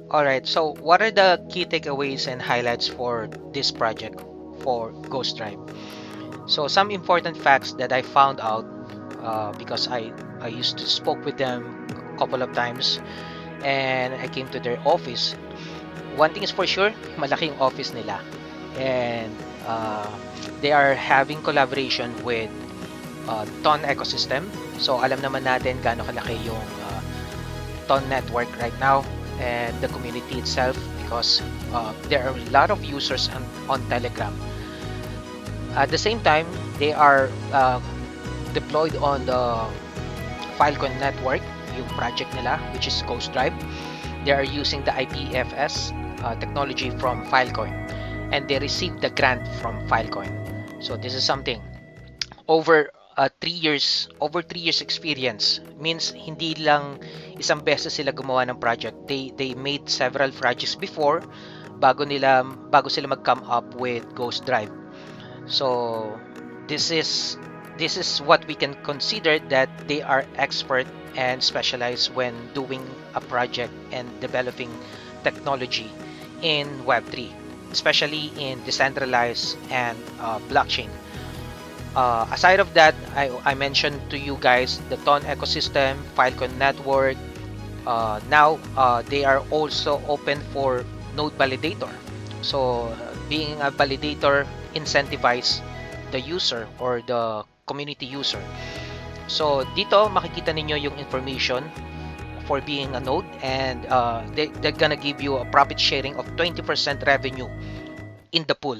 Alright, so what are the key takeaways and highlights for this project for Ghost Drive? So some important facts that I found out because I used to spoke with them a couple of times and I came to their office. One thing is for sure, malaking office nila. And uh, they are having collaboration with Ton ecosystem. So alam naman natin gaano kalaki yung Ton network right now and the community itself because there are a lot of users on Telegram. At the same time, they are deployed on the Filecoin network, yung project nila, which is Ghost Drive. They are using the IPFS technology from Filecoin, and they received the grant from Filecoin. So this is something over 3 years, over 3 years experience means hindi lang isang beses sila gumawa ng project. They made several projects before bago sila mag-come up with Ghost Drive. So this is this is what we can consider that they are expert and specialized when doing a project and developing technology in Web3, especially in decentralized and blockchain. Aside of that, I mentioned to you guys the Ton ecosystem, Filecoin network. Now they are also open for node validator. So being a validator incentivize the user or the community user. So dito makikita ninyo yung information for being a node and they're gonna give you a profit sharing of 20% revenue in the pool.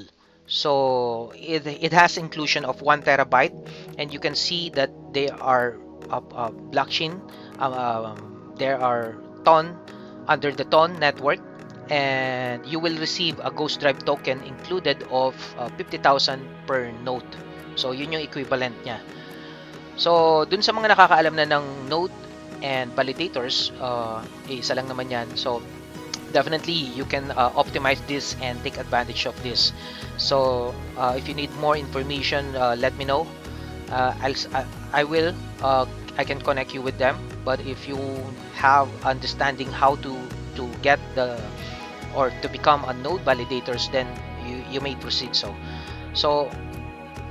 So it has inclusion of 1 terabyte and you can see that they are blockchain. There are Ton under the Ton network and you will receive a Ghost Drive token included of 50,000 per node. So yun yung equivalent niya. So dun sa mga nakakaalam na ng node and validators, isa lang naman yan. So definitely you can optimize this and take advantage of this. So if you need more information, let me know. I will I can connect you with them. But if you have understanding how to get the or to become a node validators, then you may proceed. So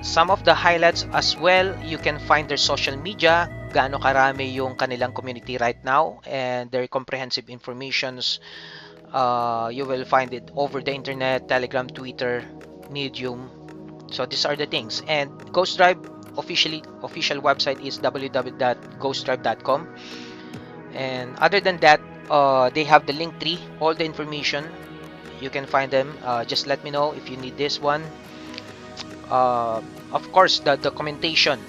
some of the highlights as well, you can find their social media, gaano karami yung kanilang community right now, and their comprehensive informations. You will find it over the internet, Telegram, Twitter, Medium. So these are the things. And Ghost Drive official website is www.ghostdrive.com. And other than that, they have the link tree, all the information. You can find them. Just let me know if you need this one. Of course, the documentation,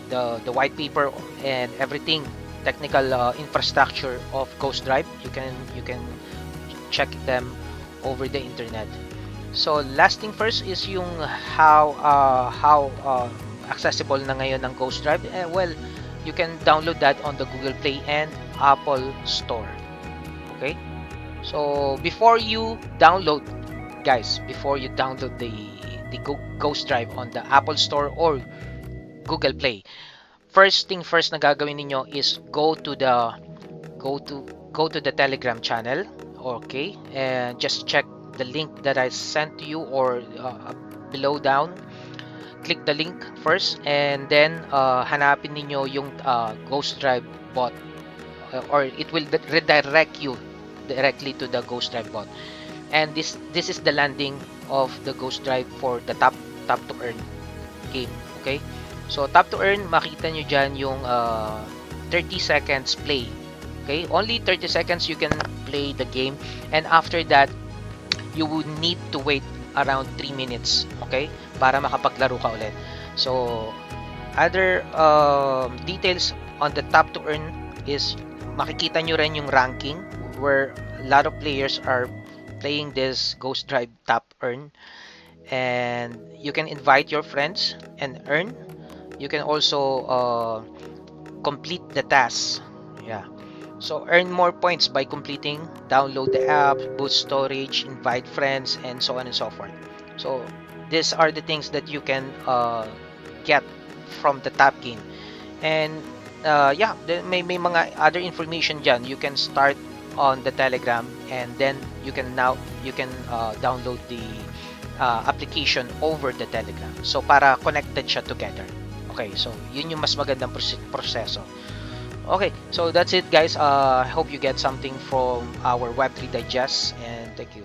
the white paper, and everything, technical infrastructure of Ghost Drive. You can check them over the internet. So last thing first is yung how accessible na ngayon ng Ghost Drive. Well, you can download that on the Google Play and Apple Store. Okay? So before you download, guys, before you download the Ghost Drive on the Apple Store or Google Play, first thing first na gagawin ninyo is go to the Telegram channel. Okay, and just check the link that I sent to you or below down. Click the link first and then hanapin ninyo yung Ghost Drive bot or it will redirect you directly to the Ghost Drive bot. And this is the landing of the Ghost Drive for the tap to earn game. Okay, so tap to earn, makita nyo dyan yung 30 seconds play. Okay, only 30 seconds you can play the game, and after that you would need to wait around 3 minutes, okay, para makapaglaro ka ulit. So other details on the tap to earn is makikita nyo rin yung ranking where a lot of players are playing this Ghost Drive tap earn, and you can invite your friends and earn. You can also complete the tasks. Yeah, so earn more points by completing, download the app, boost storage, invite friends, and so on and so forth. So these are the things that you can get from the tap game. And yeah, may mga other information dyan. You can start on the Telegram, and then you can download the application over the Telegram. So para connected siya together. Okay, so yun yung mas magandang proseso. Okay, so that's it guys. I hope you get something from our Web3 Digest, and thank you.